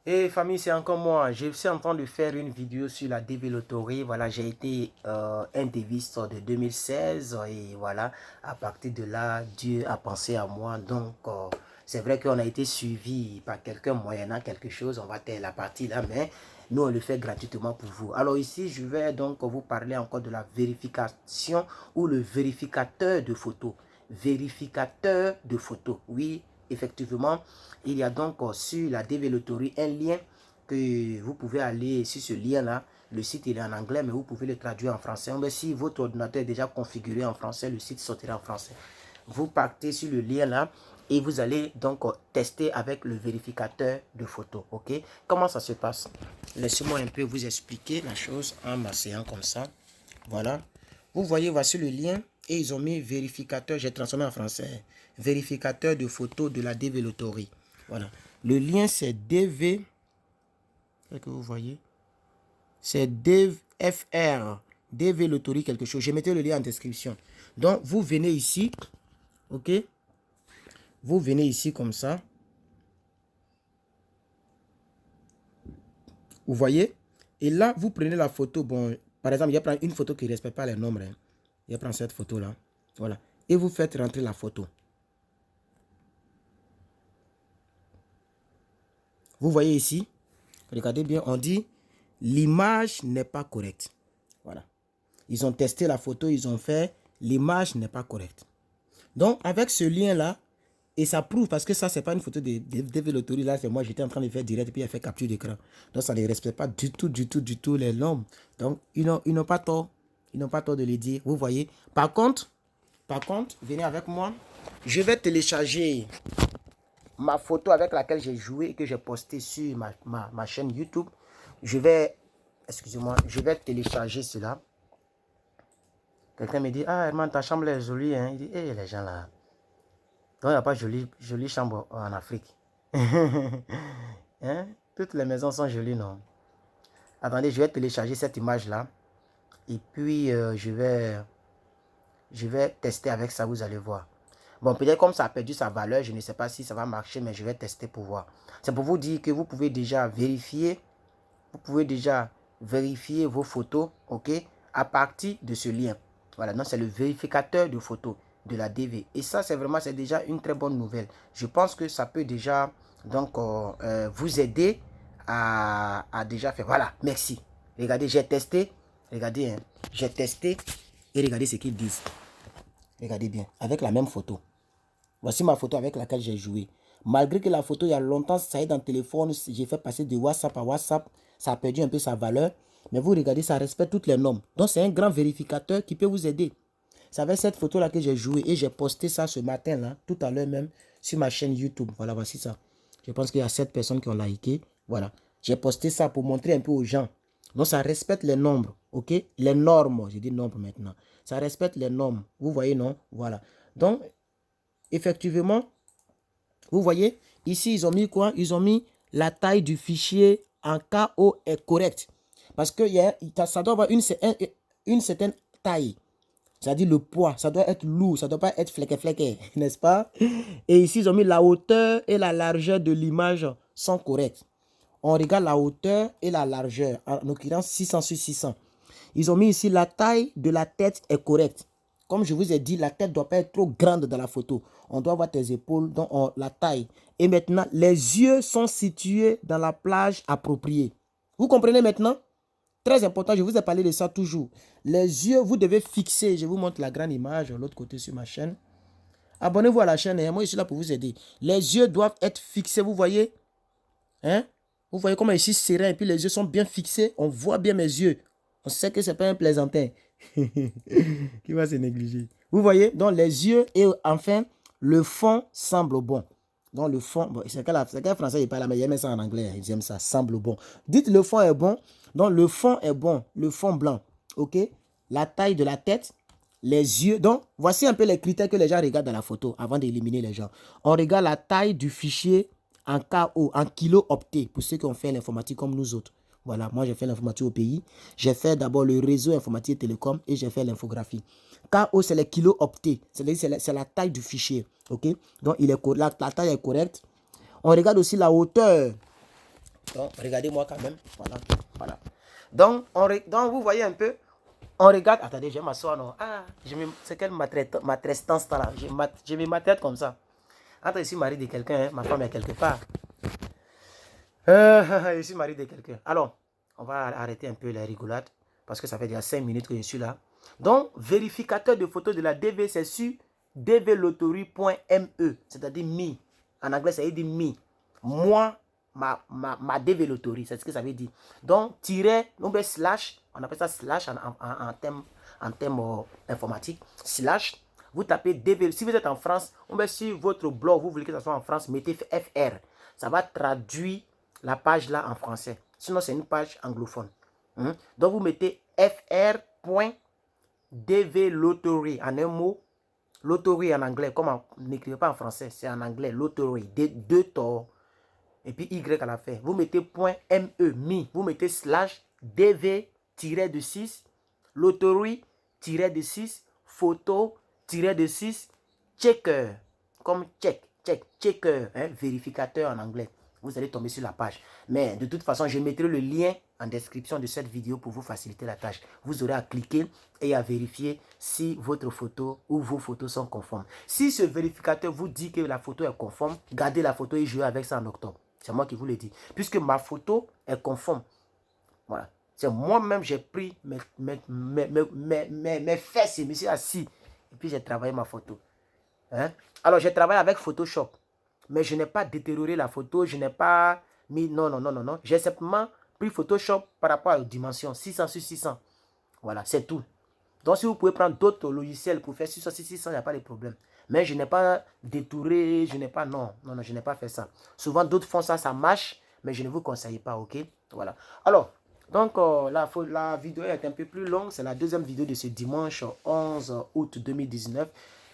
Et famille, c'est encore moi. Je suis en train de faire une vidéo sur la développerie. Voilà, j'ai été un déviste de 2016 et voilà, à partir de là, Dieu a pensé à moi. Donc, c'est vrai qu'on a été suivi par quelqu'un moyennant quelque chose. On va taire la partie là, mais nous, on le fait gratuitement pour vous. Alors ici, je vais donc vous parler encore de la vérification ou le vérificateur de photos. Vérificateur de photos, oui. Effectivement, il y a donc sur la Develotory un lien que vous pouvez aller sur ce lien-là. Le site il est en anglais, mais vous pouvez le traduire en français. Mais si votre ordinateur est déjà configuré en français, le site sortira en français. Vous partez sur le lien-là et vous allez donc tester avec le vérificateur de photos. Ok? Comment ça se passe? Laissez-moi un peu vous expliquer la chose en m'asseyant comme ça. Voilà. Vous voyez, voici le lien. Et ils ont mis vérificateur, j'ai transformé en français, vérificateur de photos de la Develotory. Voilà. Le lien, c'est DV. Qu'est-ce que vous voyez? C'est DFR. Develotory quelque chose. Je mettais le lien en description. Donc, vous venez ici. OK? Vous venez ici comme ça. Vous voyez? Et là, vous prenez la photo. Bon, par exemple, il y a une photo qui ne respecte pas les nombres. Hein. Il y a prendre cette photo-là. Voilà. Et vous faites rentrer la photo. Vous voyez ici, regardez bien, on dit l'image n'est pas correcte. Voilà. Ils ont testé la photo, ils ont fait l'image n'est pas correcte. Donc, avec ce lien-là, et ça prouve, parce que ça, c'est pas une photo de Develotory, là, c'est moi, j'étais en train de faire direct, et puis il a fait capture d'écran. Donc, ça ne respecte pas du tout les normes. Donc, ils n'ont pas tort. Ils n'ont pas tort de les dire. Vous voyez. Par contre, venez avec moi. Je vais télécharger ma photo avec laquelle j'ai joué et que j'ai posté sur ma chaîne YouTube. Je vais, excusez-moi, je vais télécharger cela. Quelqu'un me dit, ah Herman, ta chambre est jolie. Hein? Il dit, hé, les gens là. Donc, il n'y a pas jolie chambre en Afrique. Hein? Toutes les maisons sont jolies, non? Attendez, je vais télécharger cette image-là. Et puis, je vais tester avec ça, vous allez voir. Bon, peut-être comme ça a perdu sa valeur, je ne sais pas si ça va marcher, mais je vais tester pour voir. C'est pour vous dire que vous pouvez déjà vérifier. Vous pouvez déjà vérifier vos photos, ok, à partir de ce lien. Voilà, donc c'est le vérificateur de photos de la DV. Et ça, c'est déjà une très bonne nouvelle. Je pense que ça peut déjà donc vous aider à déjà faire. Voilà, merci. Regardez, j'ai testé. Regardez, hein, j'ai testé et regardez ce qu'ils disent. Regardez bien, avec la même photo. Voici ma photo avec laquelle j'ai joué. Malgré que la photo, il y a longtemps, ça est dans le téléphone, j'ai fait passer de WhatsApp à WhatsApp, ça a perdu un peu sa valeur. Mais vous regardez, ça respecte toutes les normes. Donc, c'est un grand vérificateur qui peut vous aider. C'est avec cette photo-là que j'ai joué et j'ai posté ça ce matin-là, tout à l'heure même, sur ma chaîne YouTube. Voilà, voici ça. Je pense qu'il y a 7 personnes qui ont liké. Voilà. J'ai posté ça pour montrer un peu aux gens. Donc, ça respecte les nombres, ok? Les normes, j'ai dit nombres maintenant. Ça respecte les normes. Vous voyez, non? Voilà. Donc, effectivement, vous voyez, ici, ils ont mis quoi? Ils ont mis la taille du fichier en KO est correcte. Parce que ça doit avoir une certaine taille. C'est-à-dire le poids, ça doit être lourd, ça ne doit pas être flequé, n'est-ce pas? Et ici, ils ont mis la hauteur et la largeur de l'image sont correctes. On regarde la hauteur et la largeur, en l'occurrence 600 sur 600. Ils ont mis ici la taille de la tête est correcte. Comme je vous ai dit, la tête ne doit pas être trop grande dans la photo. On doit voir tes épaules, donc la taille. Et maintenant, les yeux sont situés dans la plage appropriée. Vous comprenez maintenant? Très important, je vous ai parlé de ça toujours. Les yeux, vous devez fixer. Je vous montre la grande image de l'autre côté sur ma chaîne. Abonnez-vous à la chaîne, hein? Moi je suis là pour vous aider. Les yeux doivent être fixés, vous voyez? Hein? Vous voyez comment je suis serein et puis les yeux sont bien fixés. On voit bien mes yeux. On sait que ce n'est pas un plaisantin qui va se négliger. Vous voyez? Donc les yeux et enfin le fond semble bon. Donc le fond, bon, c'est quel français il parle, mais il aime ça en anglais. Ils aiment ça, semble bon. Dites le fond est bon. Donc le fond est bon, le fond blanc. Ok? La taille de la tête, les yeux. Donc voici un peu les critères que les gens regardent dans la photo avant d'éliminer les gens. On regarde la taille du fichier en KO, en kilo opté, pour ceux qui ont fait l'informatique comme nous autres. Voilà, moi j'ai fait l'informatique au pays. J'ai fait d'abord le réseau informatique et télécom et j'ai fait l'infographie. KO, c'est les kilos optés, c'est la taille du fichier. Ok, donc la taille est correcte. On regarde aussi la hauteur. Donc, regardez-moi quand même. Voilà. Voilà. Donc, vous voyez un peu, on regarde. Attendez, je vais m'asseoir, non? Ah, c'est quelle maltraitance là? Je me maltraite comme ça. Entre je suis mari de quelqu'un, hein, ma femme est quelque part. Je suis mari de quelqu'un. Alors, on va arrêter un peu la rigolade parce que ça fait déjà 5 minutes que je suis là. Donc, vérificateur de photos de la DV, c'est sur dvlottery.me, c'est-à-dire me. En anglais, ça veut dire me. Moi, ma DV Lottery, c'est ce que ça veut dire. Donc, slash, on appelle ça slash en termes informatiques, slash, vous tapez DV. Si vous êtes en France, on met sur votre blog, vous voulez que ça soit en France, mettez FR. Ça va traduire la page là en français. Sinon, c'est une page anglophone. Donc, vous mettez fr.dvlottery en un mot. Lottery en anglais, comme n'écrivez pas en français, c'est en anglais, lottery, deux torts, et puis Y à la fin. Vous mettez .me, vous mettez slash dv-6, lottery-6, photo-6, checker, comme checker, hein, vérificateur en anglais. Vous allez tomber sur la page. Mais de toute façon, je mettrai le lien en description de cette vidéo pour vous faciliter la tâche. Vous aurez à cliquer et à vérifier si votre photo ou vos photos sont conformes. Si ce vérificateur vous dit que la photo est conforme, gardez la photo et jouez avec ça en octobre. C'est moi qui vous le dis. Puisque ma photo est conforme. Voilà. C'est moi-même, j'ai pris mes fesses et me suis assis. Et puis j'ai travaillé ma photo. Hein? Alors, j'ai travaillé avec Photoshop. Mais je n'ai pas détérioré la photo. Je n'ai pas mis... Non. J'ai simplement pris Photoshop par rapport aux dimensions. 600 sur 600. Voilà, c'est tout. Donc, si vous pouvez prendre d'autres logiciels pour faire 600 sur 600, il n'y a pas de problème. Mais je n'ai pas détouré, je n'ai pas... Non, je n'ai pas fait ça. Souvent, d'autres font ça, ça marche, mais je ne vous conseille pas, ok? Voilà. Alors, donc, la vidéo est un peu plus longue. C'est la deuxième vidéo de ce dimanche 11 août 2019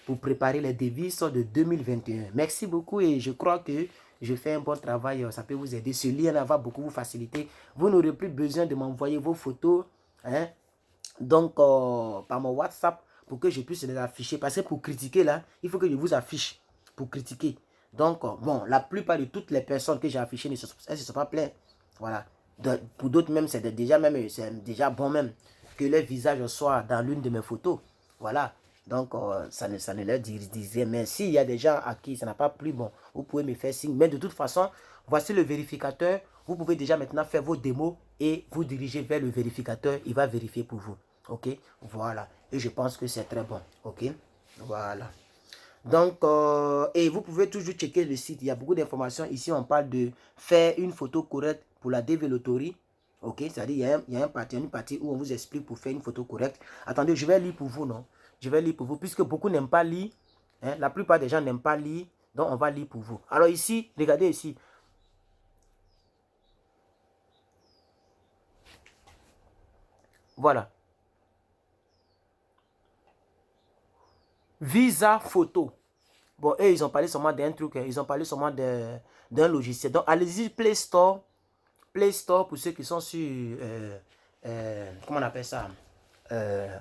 pour préparer les devises de 2021. Merci beaucoup et je crois que je fais un bon travail. Ça peut vous aider. Ce lien va beaucoup vous faciliter. Vous n'aurez plus besoin de m'envoyer vos photos, hein? Donc, par mon WhatsApp, pour que je puisse les afficher. Parce que pour critiquer, là, il faut que je vous affiche pour critiquer. Donc, bon, la plupart de toutes les personnes que j'ai affichées, elles ne se sont pas plaintes. Voilà. Pour d'autres même, c'est déjà bon même que leur visage soit dans l'une de mes photos. Voilà. Donc, ça ne leur disait. Mais s'il y a des gens à qui ça n'a pas plu, bon, vous pouvez me faire signe. Mais de toute façon, voici le vérificateur. Vous pouvez déjà maintenant faire vos démos et vous diriger vers le vérificateur. Il va vérifier pour vous. Ok, voilà. Et je pense que c'est très bon. Ok, voilà. Donc, et vous pouvez toujours checker le site. Il y a beaucoup d'informations. Ici, on parle de faire une photo correcte pour la DV Lottery. Ok, c'est-à-dire il y a une partie où on vous explique pour faire une photo correcte. Attendez, je vais lire pour vous, non? Je vais lire pour vous, puisque beaucoup n'aiment pas lire. Hein, la plupart des gens n'aiment pas lire. Donc, on va lire pour vous. Alors ici, regardez ici. Voilà. Visa photo. Bon, eux, ils ont parlé seulement d'un truc. Ils ont parlé seulement d'un logiciel. Donc, allez-y, Play Store. Play Store pour ceux qui sont sur... comment on appelle ça?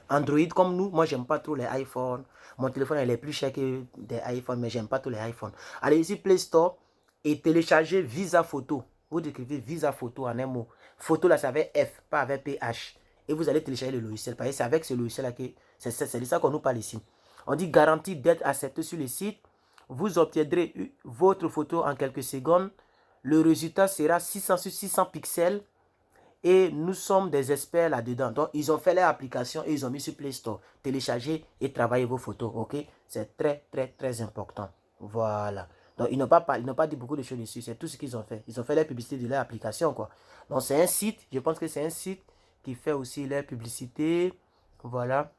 Android comme nous. Moi, j'aime pas trop les iPhones. Mon téléphone, il est plus cher que des iPhones, mais j'aime pas tous les iPhones. Allez-y, Play Store et téléchargez Visa Photo. Vous écrivez Visa Photo en un mot. Photo, là, c'est avec F, pas avec PH. Et vous allez télécharger le logiciel. Parce que c'est avec ce logiciel-là que... C'est de ça qu'on nous parle ici. On dit garantie d'être accepté sur le site. Vous obtiendrez votre photo en quelques secondes. Le résultat sera 600 sur 600 pixels. Et nous sommes des experts là-dedans. Donc, ils ont fait leur application et ils ont mis sur Play Store. Téléchargez et travaillez vos photos. Ok? C'est très important. Voilà. Donc, ils n'ont pas dit beaucoup de choses dessus. C'est tout ce qu'ils ont fait. Ils ont fait la publicité de leur application, quoi. Donc, c'est un site. Je pense que c'est un site qui fait aussi leur publicité. Voilà.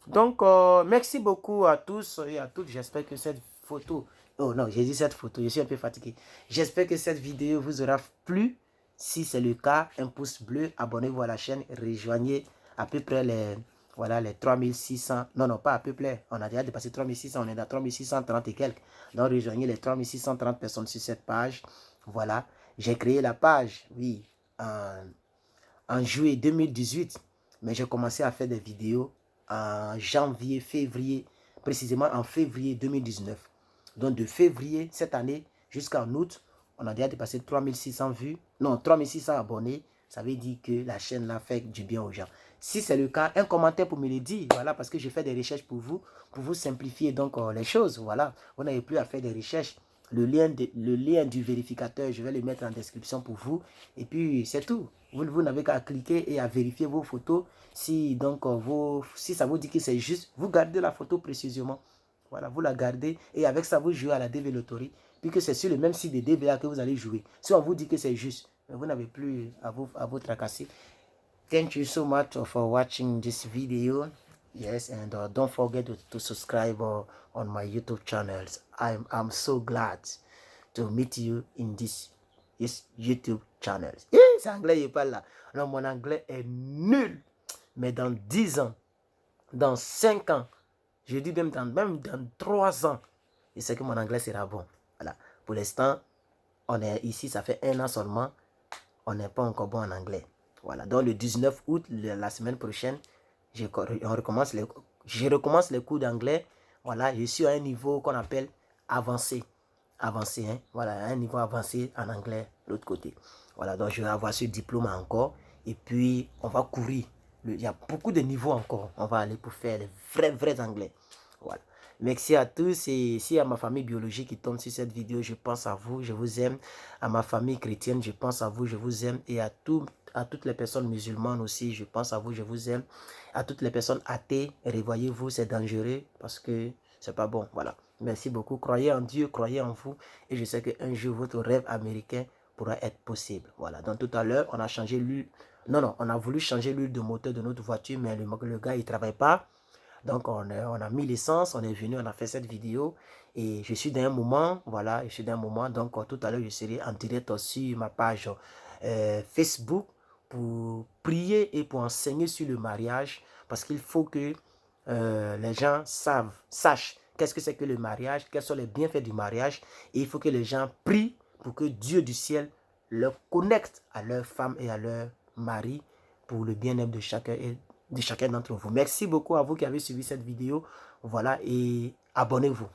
Donc, merci beaucoup à tous et à toutes. J'espère que cette photo... Oh non, j'ai dit cette photo, je suis un peu fatigué. J'espère que cette vidéo vous aura plu. Si c'est le cas, un pouce bleu, abonnez-vous à la chaîne, rejoignez à peu près les... Voilà, les 3600... Non, pas à peu près. On a déjà dépassé 3600, on est à 3630 et quelques. Donc, rejoignez les 3630 personnes sur cette page. Voilà. J'ai créé la page, oui, en juillet 2018. Mais j'ai commencé à faire des vidéos en janvier, février, précisément en février 2019. Donc de février cette année jusqu'en août, On a déjà dépassé 3600 vues. Non, 3600 abonnés. Ça veut dire que la chaîne là fait du bien aux gens. Si c'est le cas, un commentaire pour me le dire. Voilà, parce que je fais des recherches pour vous simplifier donc les choses. Voilà, vous n'avez plus à faire des recherches. Le lien du vérificateur, je vais le mettre en description pour vous. Et puis, c'est tout. Vous n'avez qu'à cliquer et à vérifier vos photos. Si, donc, si ça vous dit que c'est juste, vous gardez la photo précisément. Voilà, vous la gardez. Et avec ça, vous jouez à la DV Lottery. Puisque c'est sur le même site de DVA que vous allez jouer. Si on vous dit que c'est juste, vous n'avez plus à vous tracasser. Thank you so much for watching this video. Yes, and don't forget to subscribe on my YouTube channels. I'm so glad to meet you in this YouTube channel. C'est anglais, il parle là. Non, mon anglais est nul. Mais dans 10 ans, dans 5 ans, je dis même dans 3 ans, je sais que mon anglais sera bon. Voilà. Pour l'instant, on est ici, ça fait 1 an seulement. On n'est pas encore bon en anglais. Voilà, donc le 19 août, la semaine prochaine, je recommence les cours d'anglais. Voilà, je suis à un niveau qu'on appelle avancé. Avancé, hein? Voilà, un niveau avancé en anglais, l'autre côté. Voilà, donc je vais avoir ce diplôme encore. Et puis, on va courir. Il y a beaucoup de niveaux encore. On va aller pour faire les vrais anglais. Voilà. Merci à tous et si à ma famille biologique qui tombe sur cette vidéo, je pense à vous, je vous aime. À ma famille chrétienne, je pense à vous, je vous aime. Et à toutes les personnes musulmanes aussi, je pense à vous, je vous aime. À toutes les personnes athées, réveillez-vous, c'est dangereux parce que c'est pas bon. Voilà. Merci beaucoup. Croyez en Dieu, croyez en vous. Et je sais qu'un jour, votre rêve américain pourra être possible. Voilà. Donc tout à l'heure, on a changé l'huile. Non, on a voulu changer l'huile de moteur de notre voiture, mais le gars, il ne travaille pas. Donc, on a mis l'essence, on est venu, on a fait cette vidéo. Et je suis dans un moment, voilà, je suis dans un moment. Donc, tout à l'heure, je serai en direct sur ma page Facebook pour prier et pour enseigner sur le mariage. Parce qu'il faut que les gens sachent qu'est-ce que c'est que le mariage, quels sont les bienfaits du mariage. Et il faut que les gens prient pour que Dieu du ciel leur connecte à leur femme et à leur mari pour le bien-être de chacun d'entre vous. Merci beaucoup à vous qui avez suivi cette vidéo. Voilà, et abonnez-vous.